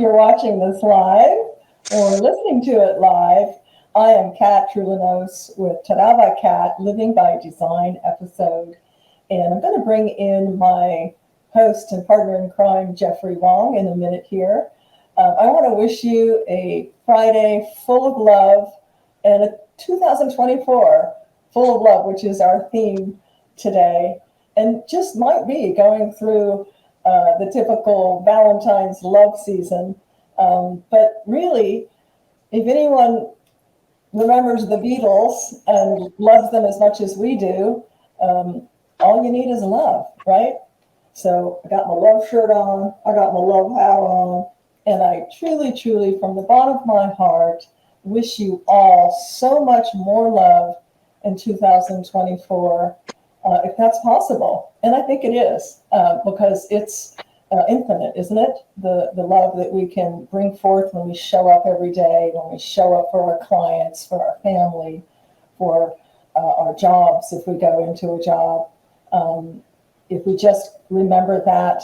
you're watching this live or listening to it live. I am Kat Trulinos with Tadava Cat Living by Design episode. And I'm going to bring in my host and partner in crime, Jeffrey Wong, in a minute here. I want to wish you a Friday full of love and a 2024 full of love, which is our theme today. And just might be going through the typical Valentine's love season. But really, if anyone remembers the Beatles and loves them as much as we do, all you need is love, right? So I got my love shirt on, I got my love hat on, and I truly, truly, from the bottom of my heart, wish you all so much more love in 2024, if that's possible. And I think it is, because it's infinite, isn't it? The love that we can bring forth when we show up every day, when we show up for our clients, for our family, for our jobs, if we go into a job. If we just remember that,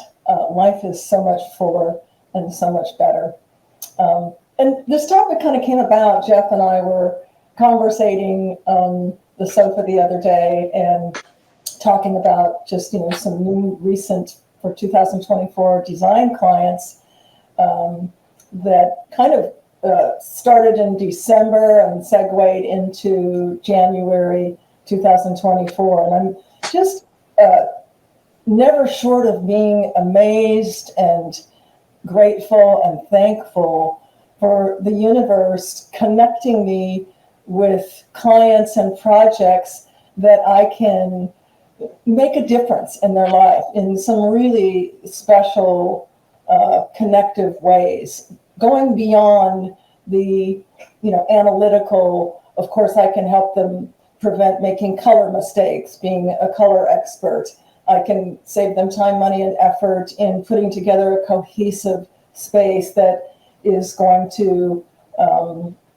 life is so much fuller and so much better. And this topic kind of came about. Jeff and I were conversating on the sofa the other day and talking about just, some new recent for 2024 design clients that kind of started in December and segued into January 2024. And I'm just never short of being amazed and grateful and thankful for the universe connecting me with clients and projects that I can make a difference in their life in some really special, connective ways, going beyond the, analytical. Of course, I can help them prevent making color mistakes, being a color expert. I can save them time, money, and effort in putting together a cohesive space that is going to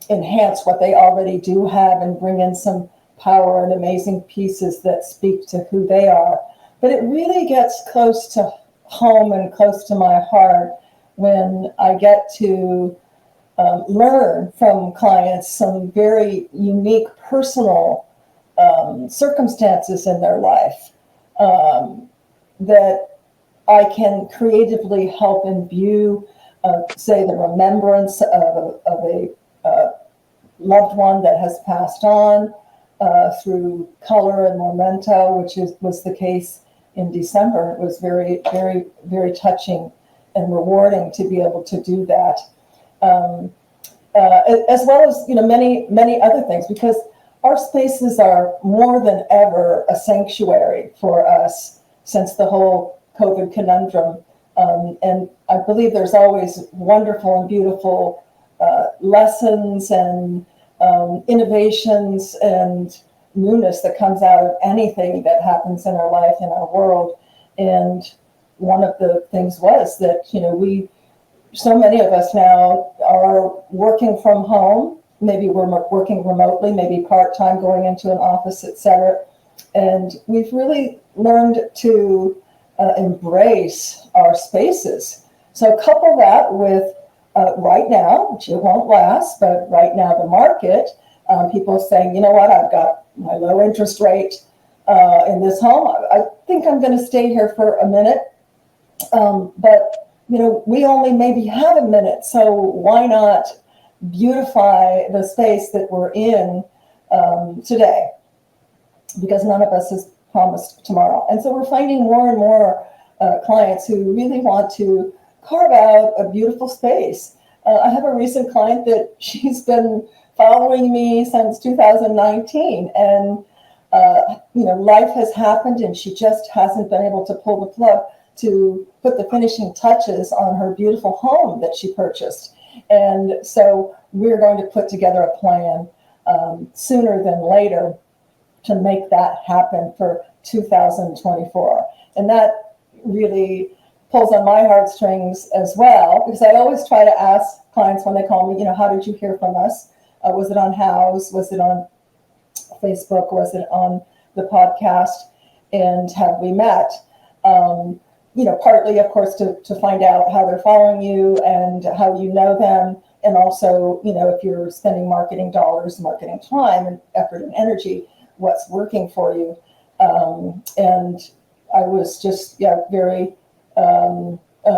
enhance what they already do have and bring in some power and amazing pieces that speak to who they are. But it really gets close to home and close to my heart when I get to learn from clients some very unique personal circumstances in their life that I can creatively help imbue, say, the remembrance of a loved one that has passed on, through color and memento, which was the case in December. It was very, very, very touching and rewarding to be able to do that, as well as many, many other things, because our spaces are more than ever a sanctuary for us since the whole COVID conundrum. And I believe there's always wonderful and beautiful lessons and innovations and newness that comes out of anything that happens in our life, in our world. And one of the things was that, so many of us now are working from home. Maybe we're working remotely, maybe part-time, going into an office, etc. And we've really learned to embrace our spaces. So couple that with right now, which it won't last, but right now the market, people saying, you know what, I've got my low interest rate in this home. I think I'm going to stay here for a minute. But, we only maybe have a minute. So why not beautify the space that we're in today? Because none of us is promised tomorrow. And so we're finding more and more clients who really want to carve out a beautiful space. I have a recent client that she's been following me since 2019, and life has happened and she just hasn't been able to pull the plug to put the finishing touches on her beautiful home that she purchased. And so we're going to put together a plan sooner than later to make that happen for 2024. And that really pulls on my heartstrings as well, because I always try to ask clients when they call me, how did you hear from us? Was it on House? Was it on Facebook? Was it on the podcast? And have we met? partly, of course, to find out how they're following you and how you know them. And also, if you're spending marketing dollars, marketing time and effort and energy, what's working for you. And I was just, very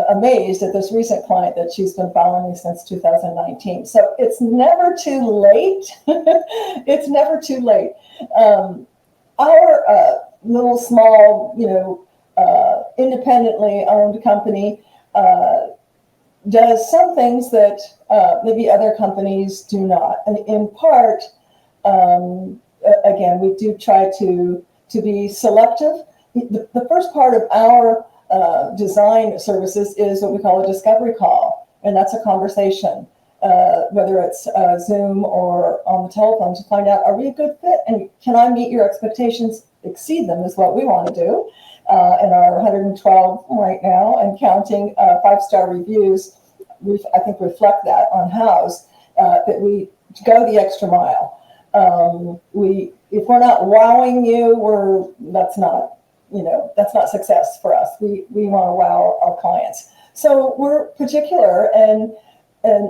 amazed at this recent client that she's been following me since 2019. So it's never too late. It's never too late. Our little small, independently owned company does some things that maybe other companies do not. And in part, again, we do try to be selective. The first part of our design services is what we call a discovery call, and that's a conversation, whether it's Zoom or on the telephone, to find out, are we a good fit, and can I meet your expectations, exceed them, is what we want to do. And our 112 right now and counting 5-star reviews, I think reflect that on House, that we go the extra mile. If we're not wowing you, that's not success for us. We want to wow our clients. So we're particular and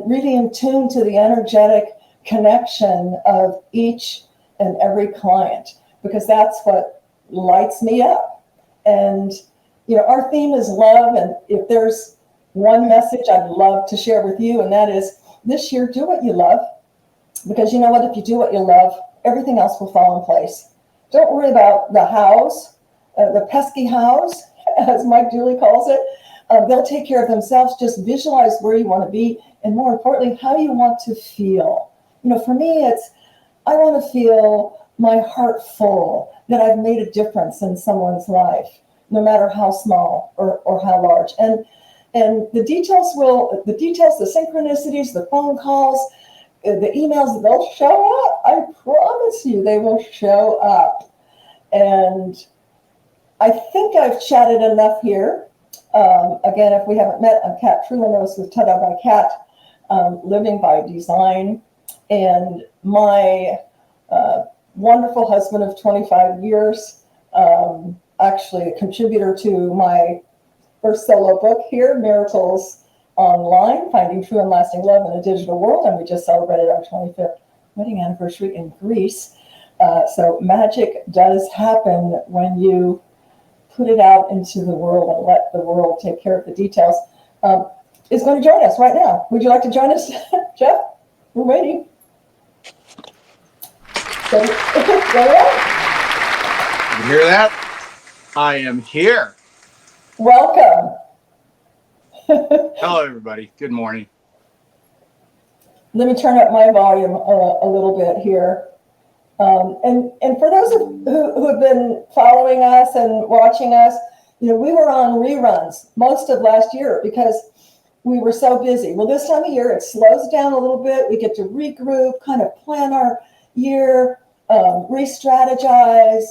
really in tune to the energetic connection of each and every client, because that's what lights me up. And, our theme is love. And if there's one message I'd love to share with you, and that is this year, do what you love. Because you know what? If you do what you love, everything else will fall in place. Don't worry about the house, the pesky house, as Mike Dooley calls it. They'll take care of themselves. Just visualize where you want to be. And more importantly, how you want to feel. For me, I want to feel my heart full, that I've made a difference in someone's life, no matter how small or how large. And the details, the synchronicities, the phone calls, the emails, they'll show up. I promise you, they will show up. And I think I've chatted enough here. Again, if we haven't met, I'm Kat Trulinos with Ta-Da by Kat, Living by Design. And my wonderful husband of 25 years, actually a contributor to my first solo book here, Miracles Online, Finding True and Lasting Love in a Digital World. And we just celebrated our 25th wedding anniversary in Greece. So magic does happen when you put it out into the world and let the world take care of the details. Is going to join us right now. Would you like to join us, Jeff? We're waiting. You hear that? I am here. Welcome. Hello, everybody. Good morning. Let me turn up my volume a little bit here. And for those who have been following us and watching us, we were on reruns most of last year because we were so busy. Well, this time of year, it slows down a little bit. We get to regroup, kind of plan our year, re-strategize,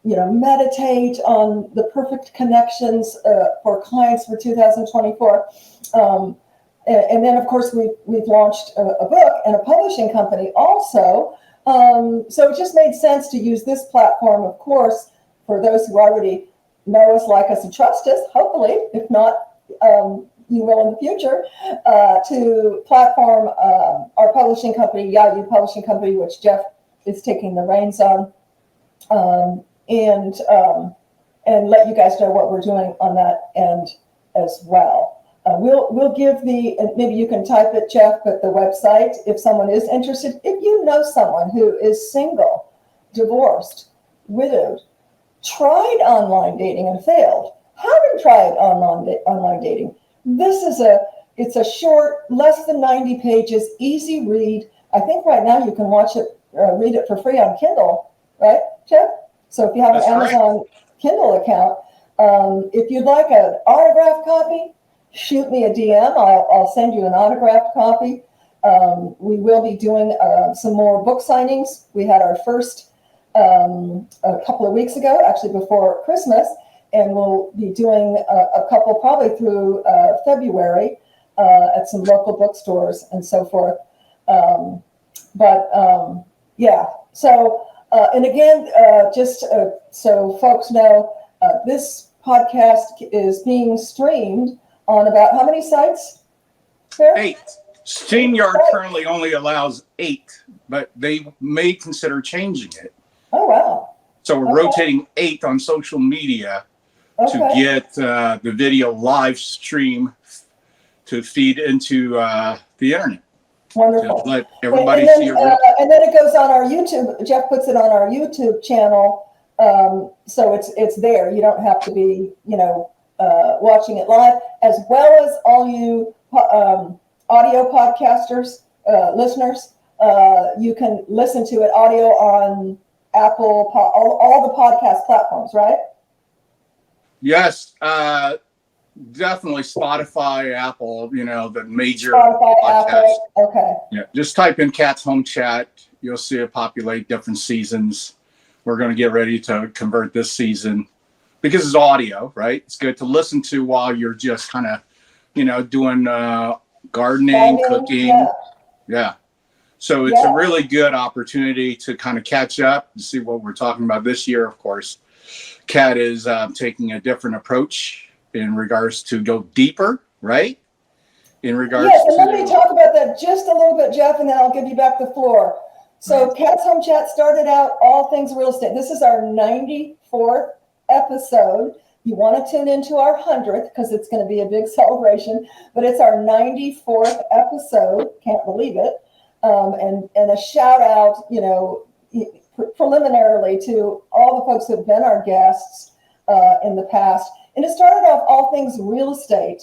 meditate on the perfect connections for clients for 2024. And then, of course, we've launched a book and a publishing company also. So it just made sense to use this platform, of course, for those who already know us, like us, and trust us, hopefully. If not, you will in the future, to platform our publishing company, Yahoo Publishing Company, which Jeff is taking the reins on, and let you guys know what we're doing on that end as well. We'll give maybe you can type it, Jeff, but the website, if someone is interested, if you know someone who is single, divorced, widowed, tried online dating and failed, haven't tried online dating, it's a short, less than 90 pages, easy read. I think right now you can read it for free on Kindle, right, Jeff? So if you have an Amazon Kindle account, if you'd like an autographed copy, shoot me a DM. I'll send you an autographed copy. We will be doing some more book signings. We had our first a couple of weeks ago, actually before Christmas, and we'll be doing a couple probably through February at some local bookstores and so forth. Yeah. So, and again, just so folks know, this podcast is being streamed on about how many sites? There? 8. StreamYard currently only allows 8, but they may consider changing it. Oh, wow. So we're rotating 8 on social media to get the video live stream to feed into the internet. Wonderful. To let everybody see it. And then it goes on our YouTube. Jeff puts it on our YouTube channel. So it's there. You don't have to be, watching it live, as well as all you audio podcasters, listeners. You can listen to it audio on Apple, all the podcast platforms, right? Yes, definitely Spotify, Apple, the major Spotify, podcasts. Apple, okay. Yeah, just type in Cat's Home Chat. You'll see it populate different seasons. We're going to get ready to convert this season because it's audio, right? It's good to listen to while you're just kind of, doing gardening, cooking. Yeah. So it's a really good opportunity to kind of catch up and see what we're talking about this year. Of course, Cat is taking a different approach in regards to go deeper, right? In regards to... Yes, and let me talk about that just a little bit, Jeff, and then I'll give you back the floor. So Cat's Home Chat started out all things real estate. This is our 94th episode. You want to tune into our 100th because it's going to be a big celebration, but it's our 94th episode. Can't believe it. And a shout out, preliminarily to all the folks who have been our guests in the past. And it started off all things real estate,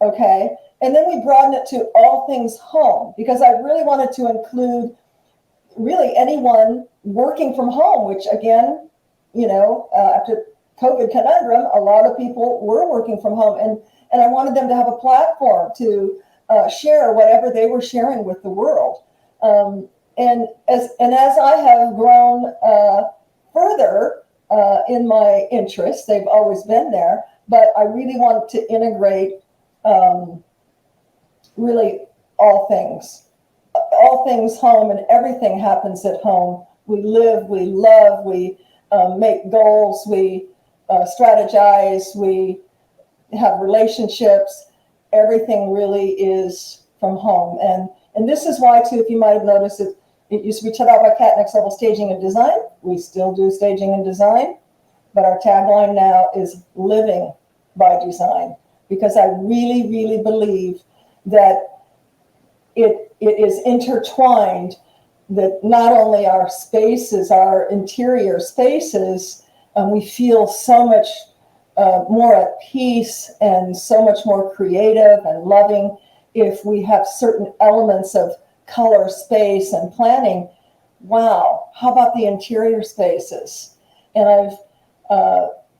okay? And then we broadened it to all things home because I really wanted to include really anyone working from home, which again, after COVID conundrum, a lot of people were working from home, and I wanted them to have a platform to share whatever they were sharing with the world. And as I have grown further in my interests, they've always been there, but I really want to integrate really all things home, and everything happens at home. We live, we love, we make goals, we strategize, we have relationships. Everything really is from home. And this is why, too, if you might have noticed, it used to be Tadaba Cat Next Level Staging and Design. We still do staging and design, but our tagline now is living by design, because I really, really believe that it is intertwined, that not only our spaces, our interior spaces, we feel so much more at peace and so much more creative and loving if we have certain elements of color, space, and planning. Wow, how about the interior spaces? And I've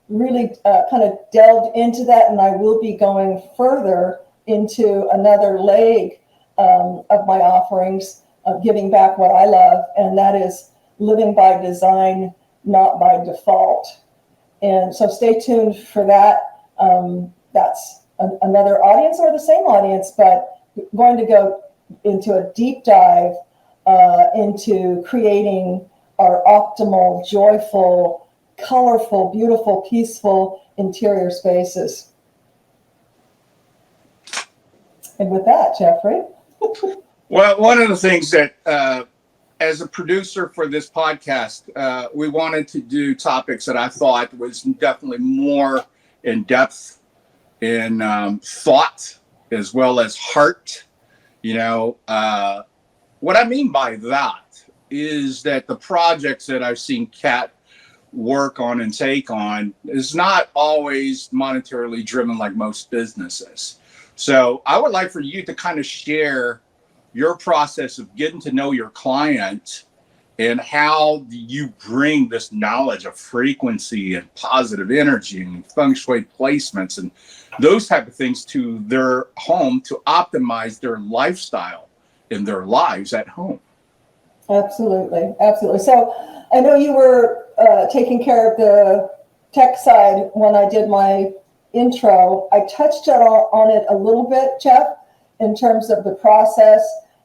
really kind of delved into that, and I will be going further into another leg of my offerings of giving back what I love, and that is living by design, not by default. And so stay tuned for that. That's another audience or the same audience, but going to go into a deep dive into creating our optimal, joyful, colorful, beautiful, peaceful interior spaces. And with that, Jeffrey. Well, one of the things that, as a producer for this podcast, we wanted to do topics that I thought was definitely more in depth in thought as well as heart. What I mean by that is that the projects that I've seen Cat work on and take on is not always monetarily driven like most businesses. So I would like for you to kind of share your process of getting to know your client and how you bring this knowledge of frequency and positive energy and feng shui placements and those type of things to their home to optimize their lifestyle in their lives at home. Absolutely. Absolutely. So I know you were taking care of the tech side when I did my intro. I touched on it a little bit, Jeff, in terms of the process,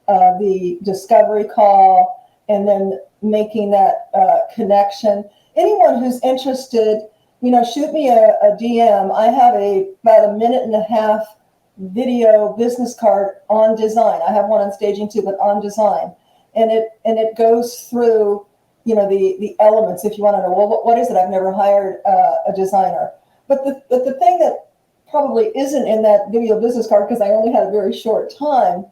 the discovery call, and then making that connection. Anyone who's interested shoot me a DM. I have about a minute and a half video business card on design. I have one on staging too, but on design. And it goes through, the elements. If you want to know, well, what is it? I've never hired a designer. But the thing that probably isn't in that video business card, because I only had a very short time,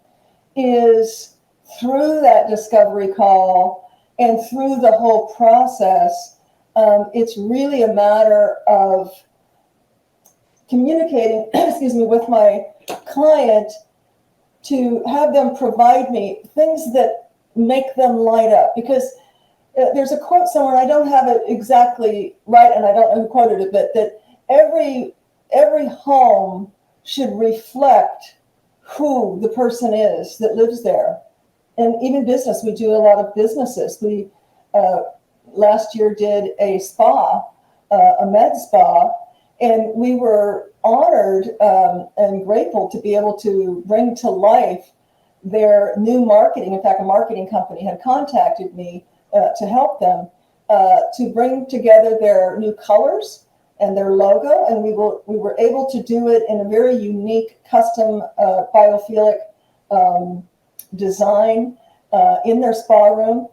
is through that discovery call and through the whole process, it's really a matter of communicating, with my client to have them provide me things that make them light up. Because there's a quote somewhere, I don't have it exactly right, and I don't know who quoted it, but that every home should reflect who the person is that lives there. And even business, we do a lot of businesses. We last year did a spa, a med spa, and we were honored and grateful to be able to bring to life their new marketing. In fact, a marketing company had contacted me to help them to bring together their new colors and their logo, and we were able to do it in a very unique custom biophilic design in their spa room,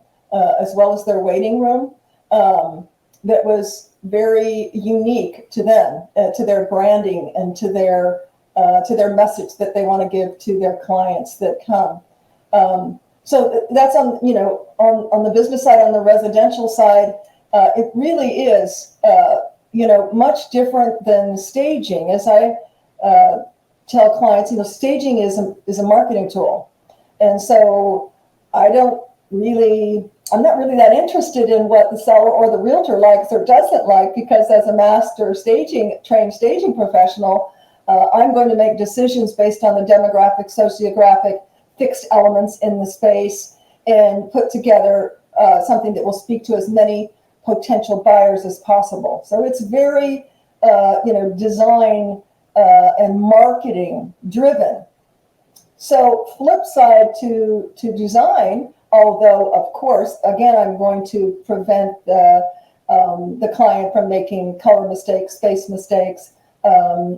as well as their waiting room, that was very unique to them, to their branding and to their message that they want to give to their clients that come. So that's on the business side. On the residential side, it really is much different than staging. As I tell clients, staging is a marketing tool, and so I'm not really that interested in what the seller or the realtor likes or doesn't like, because as a master trained staging professional, I'm going to make decisions based on the demographic, sociographic, fixed elements in the space, and put together something that will speak to as many potential buyers as possible. So it's very, design and marketing driven. So flip side to design, although of course, again, I'm going to prevent the client from making color mistakes, space mistakes,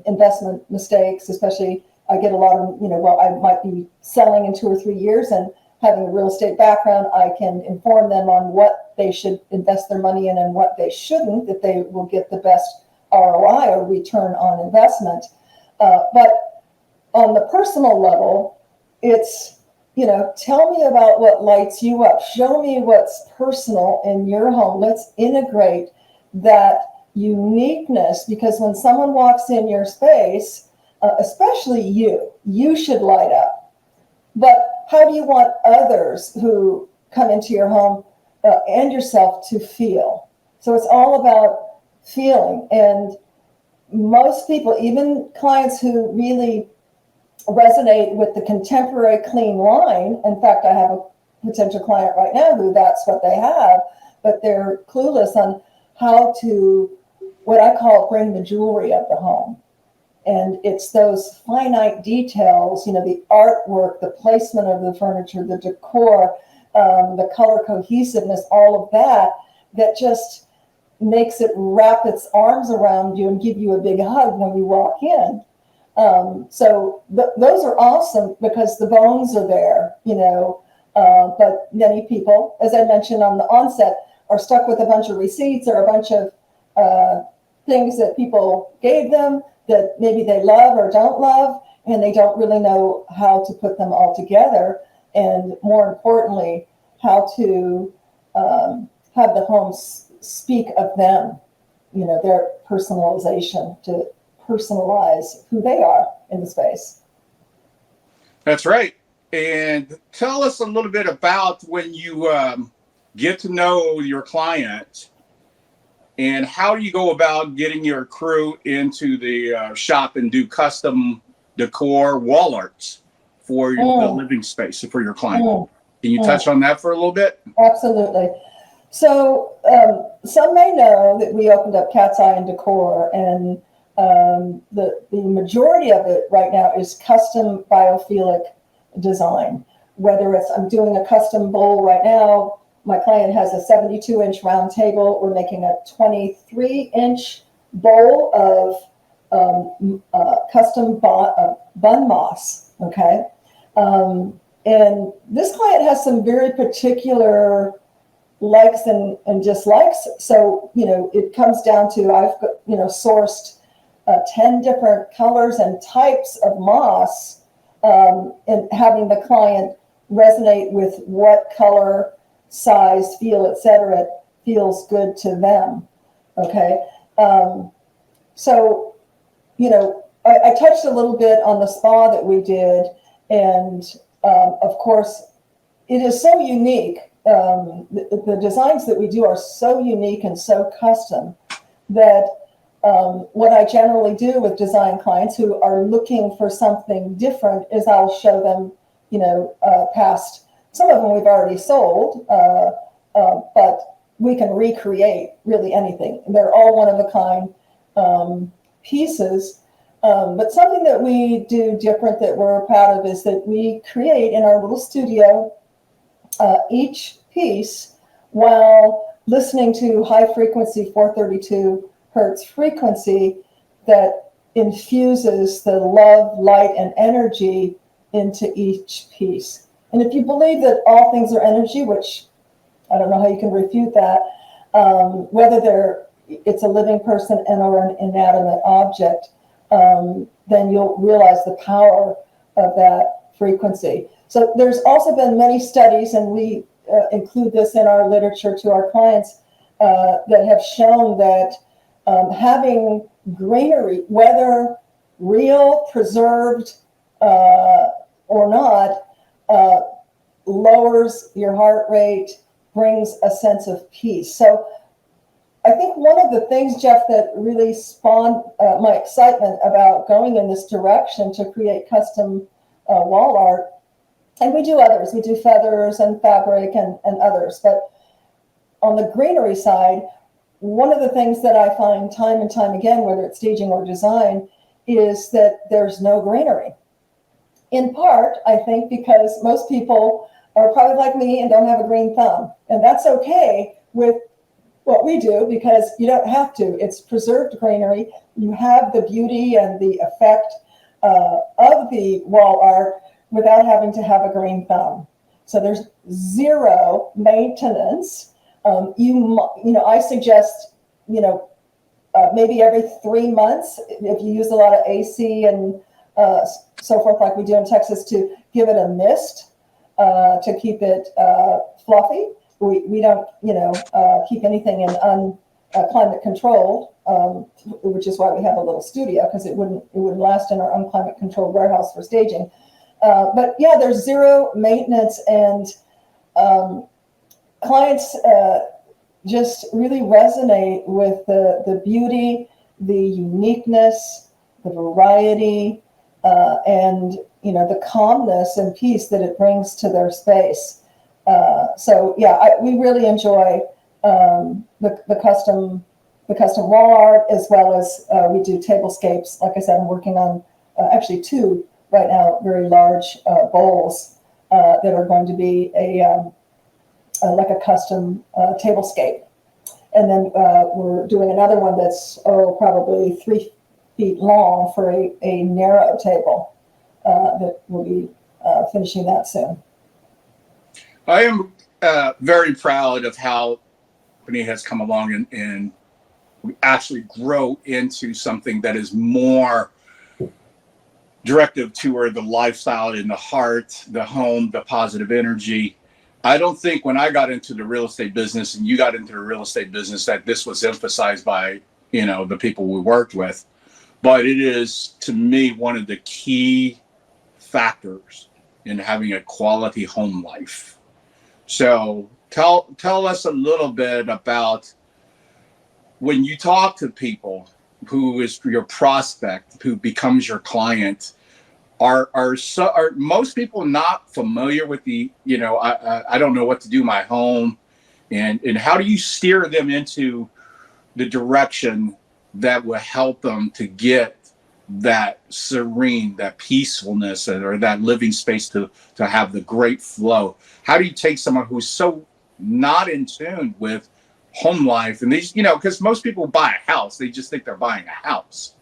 investment mistakes. Especially, I get a lot of, I might be selling in 2 or 3 years, and having a real estate background, I can inform them on what they should invest their money in and what they shouldn't, that they will get the best ROI or return on investment. But on the personal level, it's, tell me about what lights you up. Show me what's personal in your home. Let's integrate that uniqueness, because when someone walks in your space, especially you should light up. But how do you want others who come into your home and yourself to feel? So it's all about feeling. And most people, even clients who really resonate with the contemporary clean line. In fact, I have a potential client right now who that's what they have, but they're clueless on how to, what I call, bring the jewelry of the home. And it's those finite details, the artwork, the placement of the furniture, the decor, the color cohesiveness, all of that just makes it wrap its arms around you and give you a big hug when you walk in. So those are awesome because the bones are there, but many people, as I mentioned on the onset, are stuck with a bunch of receipts or a bunch of things that people gave them that maybe they love or don't love, and they don't really know how to put them all together. And more importantly, how to have the home speak of them, their personalization, to personalize who they are in the space. That's right. And tell us a little bit about when you get to know your client, and how do you go about getting your crew into the shop and do custom decor wall arts for the living space for your client? Can you touch on that for a little bit? Absolutely. So some may know that we opened up Cat's Eye and Decor, and the majority of it right now is custom biophilic design. Whether it's, I'm doing a custom bowl right now. My client has a 72-inch round table. We're making a 23-inch bowl of custom bun moss. Okay. And this client has some very particular likes and dislikes. So, it comes down to, I've, sourced 10 different colors and types of moss, and having the client resonate with what color, size, feel, etc. feels good to them. Okay. So, I touched a little bit on the spa that we did, and of course, it is so unique. The designs that we do are so unique and so custom that what I generally do with design clients who are looking for something different is I'll show them, past, some of them we've already sold, but we can recreate really anything. They're all one of a kind pieces. But something that we do different that we're proud of is that we create in our little studio each piece while listening to high frequency 432 hertz frequency that infuses the love, light, and energy into each piece. And if you believe that all things are energy, which I don't know how you can refute that, whether it's a living person and or an inanimate object, then you'll realize the power of that frequency. So there's also been many studies, and we include this in our literature to our clients, that have shown that having greenery, whether real, preserved, or not, lowers your heart rate, brings a sense of peace. So I think one of the things, Jeff, that really spawned my excitement about going in this direction to create custom wall art, and we do others, we do feathers and fabric and others, but on the greenery side, one of the things that I find time and time again, whether it's staging or design, is that there's no greenery. In part, I think, because most people are probably like me and don't have a green thumb. And that's okay with what we do because you don't have to. It's preserved greenery. You have the beauty and the effect of the wall art without having to have a green thumb. So there's zero maintenance. I suggest, maybe every 3 months, if you use a lot of AC and so forth, like we do in Texas, to give it a mist to keep it fluffy. We don't, keep anything in climate controlled, which is why we have a little studio, because it wouldn't last in our unclimate controlled warehouse for staging. But yeah, there's zero maintenance, and clients just really resonate with the beauty, the uniqueness, the variety, and the calmness and peace that it brings to their space. So yeah, we really enjoy the custom wall art, as well as we do tablescapes. Like I said, I'm working on actually 2 right now, very large bowls that are going to be like a custom tablescape. And then we're doing another one that's probably 3 feet long for a narrow table that we'll be finishing that soon. I am very proud of how the company has come along and we actually grow into something that is more directive toward the lifestyle in the heart, the home, the positive energy. I don't think when I got into the real estate business and you got into the real estate business that this was emphasized by, the people we worked with. But it is, to me, one of the key factors in having a quality home life. So tell us a little bit about when you talk to people who is your prospect, who becomes your client. Are most people not familiar with the, I don't know what to do in my home, and how do you steer them into the direction that will help them to get that serene, that peacefulness, or that living space to have the great flow? How do you take someone who's so not in tune with home life. And these, because most people buy a house, they just think they're buying a house.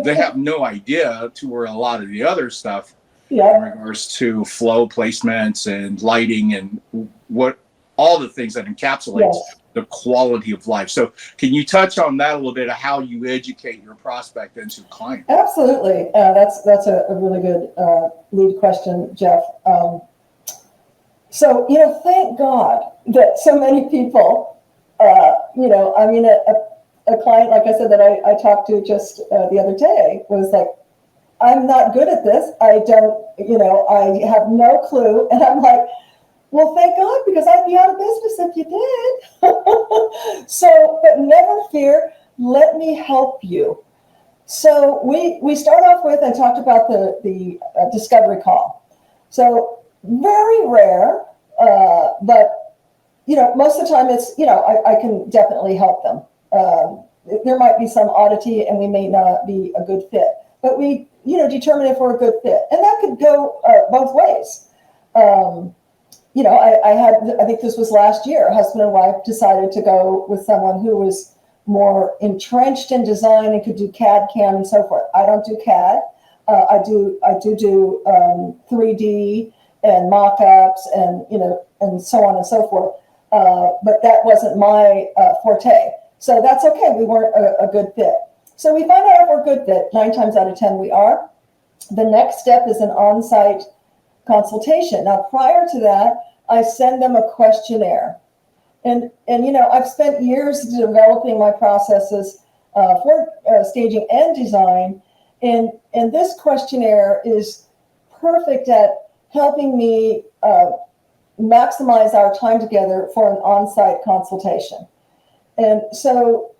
They have no idea to where a lot of the other stuff in regards to flow placements and lighting and what all the things that encapsulates the quality of life. So can you touch on that a little bit of how you educate your prospect into client? Absolutely. That's a really good lead question, Jeff. So, thank God that so many people, a client, like I said, that I talked to just the other day was like, I'm not good at this. I don't, I have no clue. And I'm like, well, thank God, because I'd be out of business if you did. So, but never fear, let me help you. So we start off with, I talked about the discovery call. So very rare, but, most of the time it's, I can definitely help them. There might be some oddity and we may not be a good fit, but we, determine if we're a good fit. And that could go both ways. I think this was last year, husband and wife decided to go with someone who was more entrenched in design and could do CAD, CAM, and so forth. I don't do CAD. I do 3D and mock-ups and, and so on and so forth. But that wasn't my forte. So that's okay. We weren't a good fit. So we find out if we're a good fit. 9 times out of 10, we are. The next step is an on-site consultation. Now, prior to that, I send them a questionnaire. And I've spent years developing my processes for staging and design. And this questionnaire is perfect at helping me maximize our time together for an on-site consultation. And so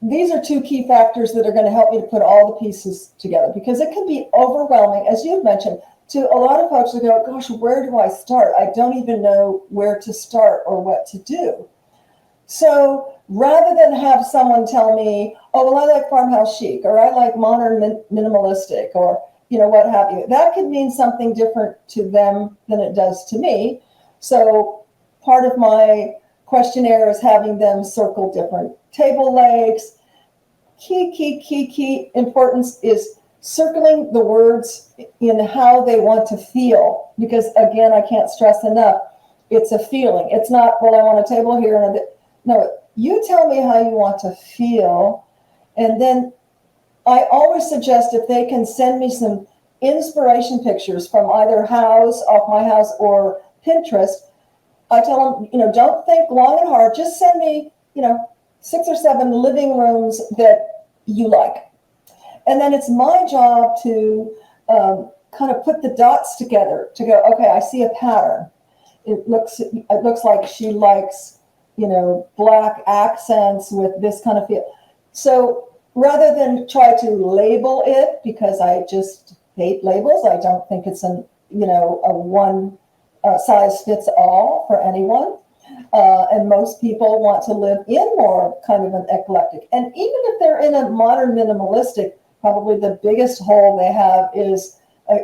these are 2 key factors that are going to help me to put all the pieces together, because it can be overwhelming, as you've mentioned, to a lot of folks who go, gosh, where do I start? I don't even know where to start or what to do. So rather than have someone tell me, oh, well, I like farmhouse chic, or I like modern minimalistic, or, what have you, that could mean something different to them than it does to me. So part of my questionnaire is having them circle different table legs. Key importance is circling the words in how they want to feel, because again, I can't stress enough, it's a feeling. It's not, well, I want a table here and no, you tell me how you want to feel. And then I always suggest if they can send me some inspiration pictures from either off my house or Pinterest, I tell them, don't think long and hard, just send me, 6 or 7 living rooms that you like. And then it's my job to kind of put the dots together to go, okay, I see a pattern. It looks like she likes, black accents with this kind of feel. So rather than try to label it, because I just hate labels, I don't think it's a one size fits all for anyone. And most people want to live in more kind of an eclectic. And even if they're in a modern minimalistic, probably the biggest hole they have is,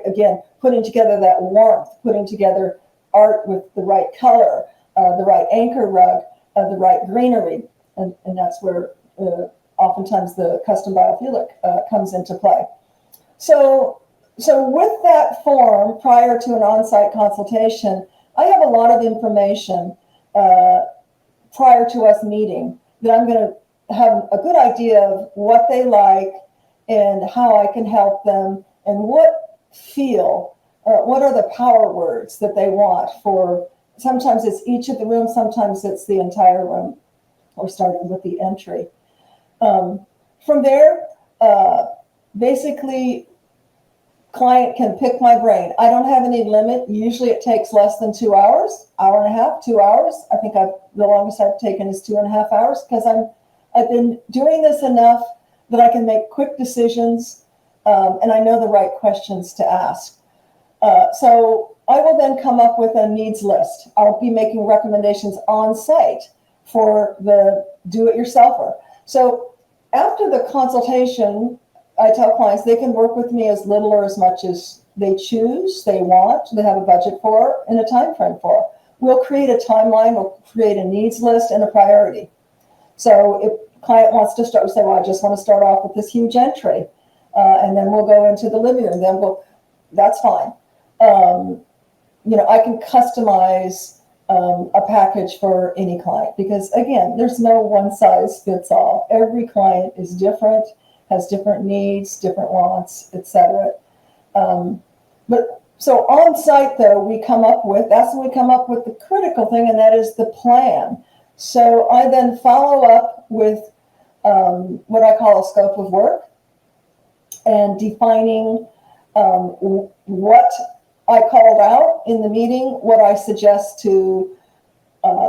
again, putting together that warmth, putting together art with the right color, the right anchor rug, the right greenery. And that's where oftentimes the custom biophilic comes into play. So with that form, prior to an on-site consultation, I have a lot of information prior to us meeting that I'm going to have a good idea of what they like and how I can help them and what are the power words that they want for, sometimes it's each of the rooms, sometimes it's the entire room, or starting with the entry. From there, basically, client can pick my brain. I don't have any limit. Usually it takes less than 2 hours, hour and a half, 2 hours. I think the longest I've taken is 2.5 hours, because I've been doing this enough that I can make quick decisions, and I know the right questions to ask. So I will then come up with a needs list. I'll be making recommendations on site for the do-it-yourselfer. So after the consultation, I tell clients they can work with me as little or as much as they choose, they want, they have a budget for, and a time frame for. We'll create a timeline, we'll create a needs list and a priority. So if the client wants to start, say, well, I just want to start off with this huge entry, and then we'll go into the living room, then that's fine. I can customize a package for any client because, again, there's no one size fits all. Every client is different, has different needs, different wants, etc. But so on site, though, that's when we come up with the critical thing, and that is the plan. So I then follow up with what I call a scope of work and defining what I called out in the meeting, what I suggest to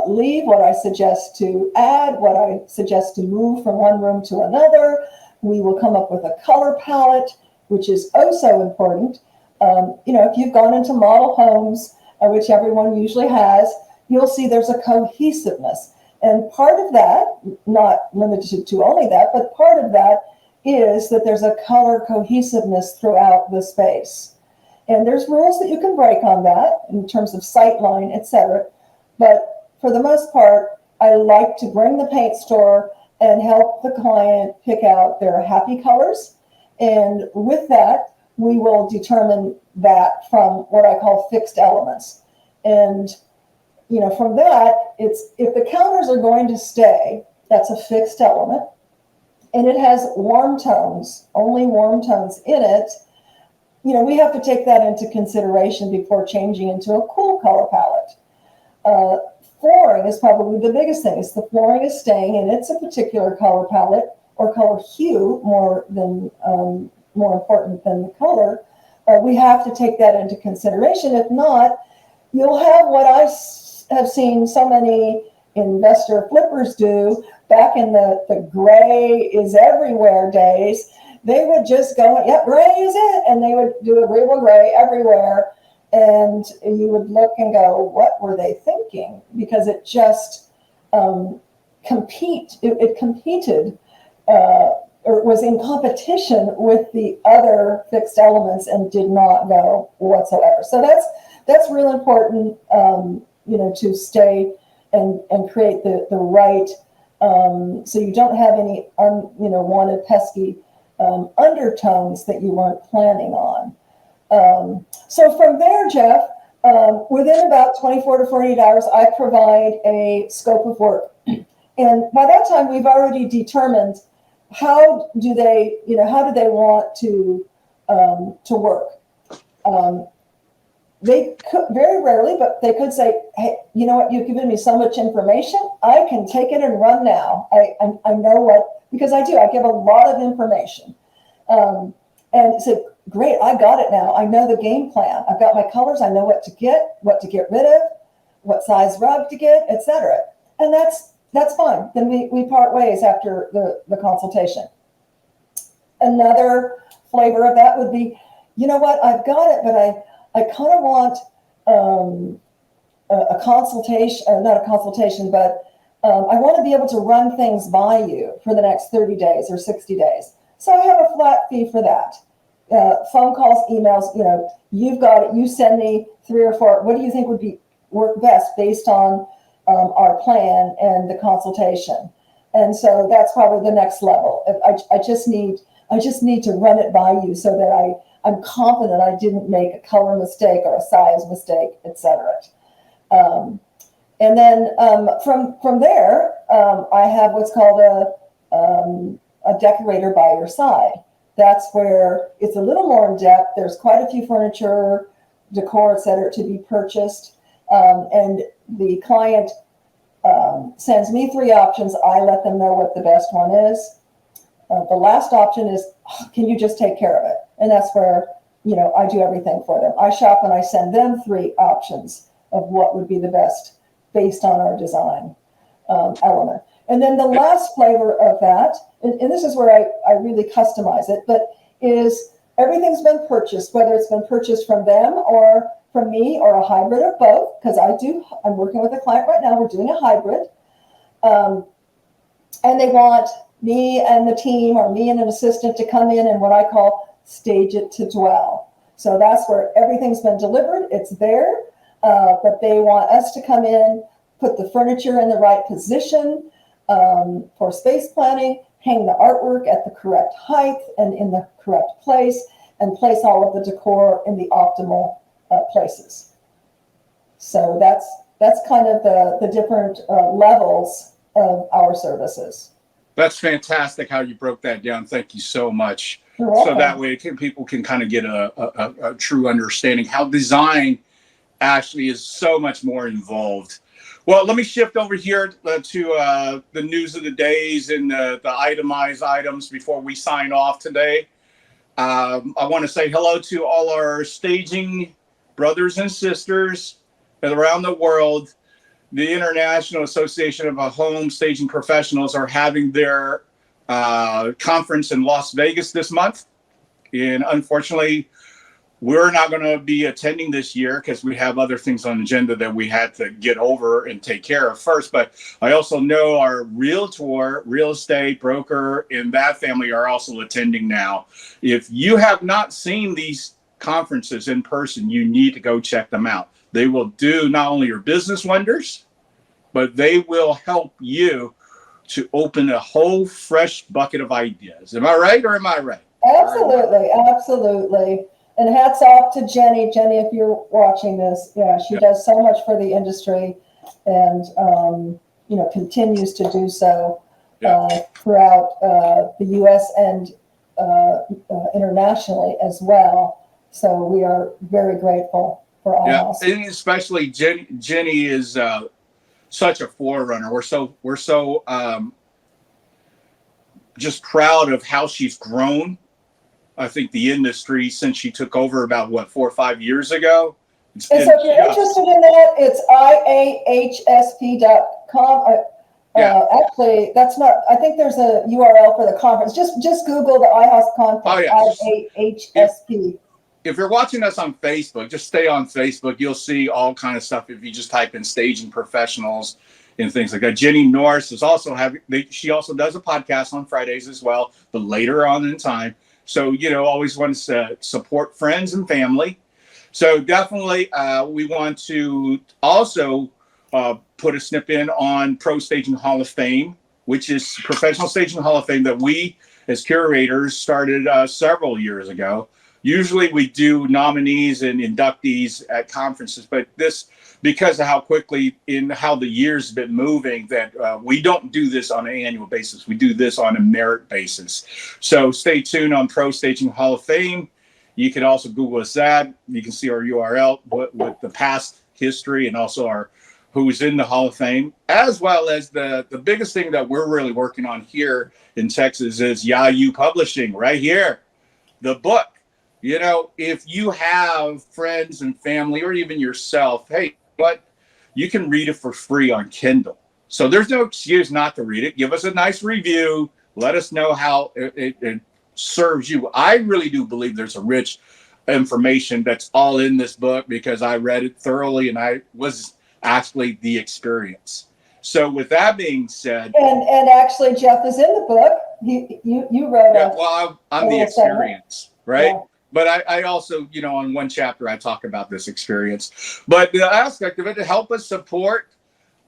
leave, what I suggest to add, what I suggest to move from one room to another. We will come up with a color palette, which is oh so important. If you've gone into model homes, which everyone usually has, you'll see there's a cohesiveness. And part of that, not limited to only that, but part of that is that there's a color cohesiveness throughout the space. And there's rules that you can break on that in terms of sight line, etc. But for the most part, I like to bring the paint store and help the client pick out their happy colors. And with that, we will determine that from what I call fixed elements. And from that, it's if the counters are going to stay, that's a fixed element, and it has warm tones, only warm tones in it. We have to take that into consideration before changing into a cool color palette. Flooring is probably the biggest thing. The flooring is staying, and it's a particular color palette or color hue more important than the color. We have to take that into consideration. If not, you'll have what I have seen so many investor flippers do back in the gray is everywhere days. They would just go, yep, gray is it. And they would do agreeable gray everywhere. And you would look and go, what were they thinking? Because it just competed or was in competition with the other fixed elements and did not go whatsoever. So that's really important, to stay and create the right, so you don't have any wanted pesky undertones that you weren't planning on. So from there, Jeff, within about 24 to 48 hours, I provide a scope of work. And by that time, we've already determined how do they want to work. They could very rarely, but they could say, hey, you know what, you've given me so much information, I can take it and run now. I know what, because I give a lot of information. And so, great, I got it now. I know the game plan. I've got my colors. I know what to get rid of, what size rug to get, etc. And that's fine. Then we part ways after the consultation. Another flavor of that would be, you know what, I've got it, but I kind of want a consultation, not a consultation, but I want to be able to run things by you for the next 30 days or 60 days. So I have a flat fee for that. Phone calls, emails, you've got it. You send me 3 or 4. What do you think would work best based on our plan and the consultation? And so that's probably the next level. I just need to run it by you so that I'm confident I didn't make a color mistake or a size mistake, etc. And then from there, I have what's called a decorator by your side. That's where it's a little more in depth. There's quite a few furniture, decor, etc. to be purchased. And the client sends me 3 options. I let them know what the best one is. The last option is, can you just take care of it? And that's where, I do everything for them. I shop and I send them 3 options of what would be the best based on our design element. And then the last flavor of that, and this is where I really customize it, but is everything's been purchased, whether it's been purchased from them or from me or a hybrid of both, because I'm working with a client right now, we're doing a hybrid. And they want me and the team or me and an assistant to come in and what I call stage it to dwell. So that's where everything's been delivered, it's there, but they want us to come in, put the furniture in the right position, for space planning, hang the artwork at the correct height and in the correct place, and place all of the decor in the optimal places. So that's kind of the different levels of our services. That's fantastic how you broke that down. Thank you so much. So that way people can kind of get a true understanding how design actually is so much more involved. Well, let me shift over here to the news of the days and the itemized items before we sign off today. I want to say hello to all our staging brothers and sisters around the world. The International Association of Home Staging Professionals are having their conference in Las Vegas this month. And unfortunately, we're not going to be attending this year because we have other things on the agenda that we had to get over and take care of first. But I also know our realtor, real estate broker, and that family are also attending now. If you have not seen these conferences in person, you need to go check them out. They will do not only your business wonders, but they will help you to open a whole fresh bucket of ideas. Am I right or am I right? Absolutely, absolutely. And hats off to Jenny. Jenny, if you're watching this, yeah, she does so much for the industry and, continues to do so throughout the U.S. and internationally as well. So we are very grateful for all. Yeah, and especially Jenny is such a forerunner. We're so just proud of how she's grown. I think the industry since she took over about 4 or 5 years ago. And so if you're interested in that, it's iahsp.com. Actually, that's not. I think there's a URL for the conference. Just Google the IHOS conference. Oh, yeah. IAHSP. If you're watching us on Facebook, just stay on Facebook. You'll see all kind of stuff if you just type in staging professionals and things like that. Jenny Norris is also she also does a podcast on Fridays as well, but later on in time. So, always wants to support friends and family. So definitely we want to also put a snip in on Pro Staging Hall of Fame, which is Professional Staging Hall of Fame that we as curators started several years ago. Usually we do nominees and inductees at conferences, but this, because of how quickly how the years have been moving, that we don't do this on an annual basis. We do this on a merit basis. So stay tuned on Pro Staging Hall of Fame. You can also Google us that. You can see our URL with the past history and also who's in the Hall of Fame, as well as the biggest thing that we're really working on here in Texas is Yahoo Publishing right here, the book. If you have friends and family or even yourself, hey, you can read it for free on Kindle. So there's no excuse not to read it. Give us a nice review. Let us know how it serves you. I really do believe there's a rich information that's all in this book because I read it thoroughly and I was actually the experience. So with that being said, and actually Jeff is in the book. You wrote it. Well, I'm the experience, right? Yeah. But I also, on one chapter, I talk about this experience. But the aspect of it to help us support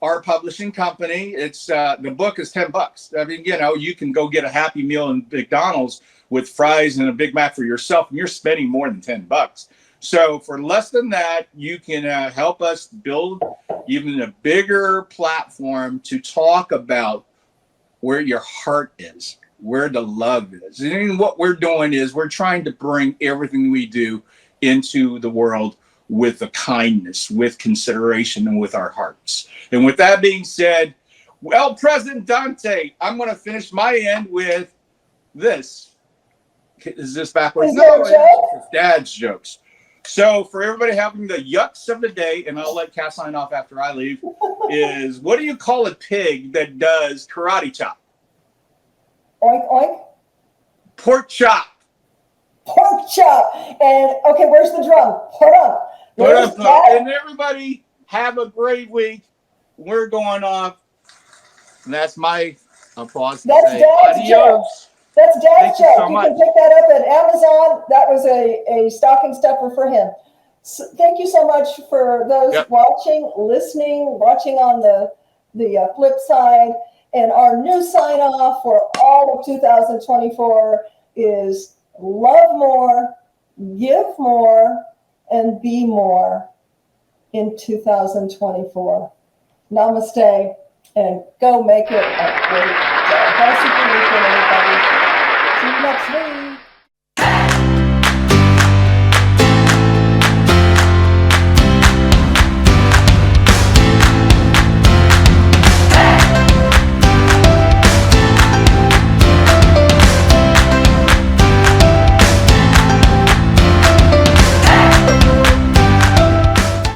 our publishing company, it's the book is $10. I mean, you can go get a Happy Meal in McDonald's with fries and a Big Mac for yourself, and you're spending more than $10. So for less than that, you can help us build even a bigger platform to talk about where your heart is, where the love is. And what we're doing is we're trying to bring everything we do into the world with a kindness, with consideration, and with our hearts. And with that being said, well, President Dante, I'm going to finish my end with this. Is this backwards? No, it's Dad's jokes. So for everybody having the yucks of the day, and I'll let Kat sign off after I leave, is what do you call a pig that does karate chop? Oink, oink. Pork chop. Pork chop. And, okay, where's the drum? Hold on. And everybody have a great week. We're going off. And that's my applause. That's Dad's joke. That's Dad's joke. So you can pick that up at Amazon. That was a stocking stuffer for him. So thank you so much for those watching, listening, watching on the flip side. And our new sign off for all of 2024 is love more, give more, and be more in 2024. Namaste, and go make it a great day. Have a super weekend, everybody. See you next week.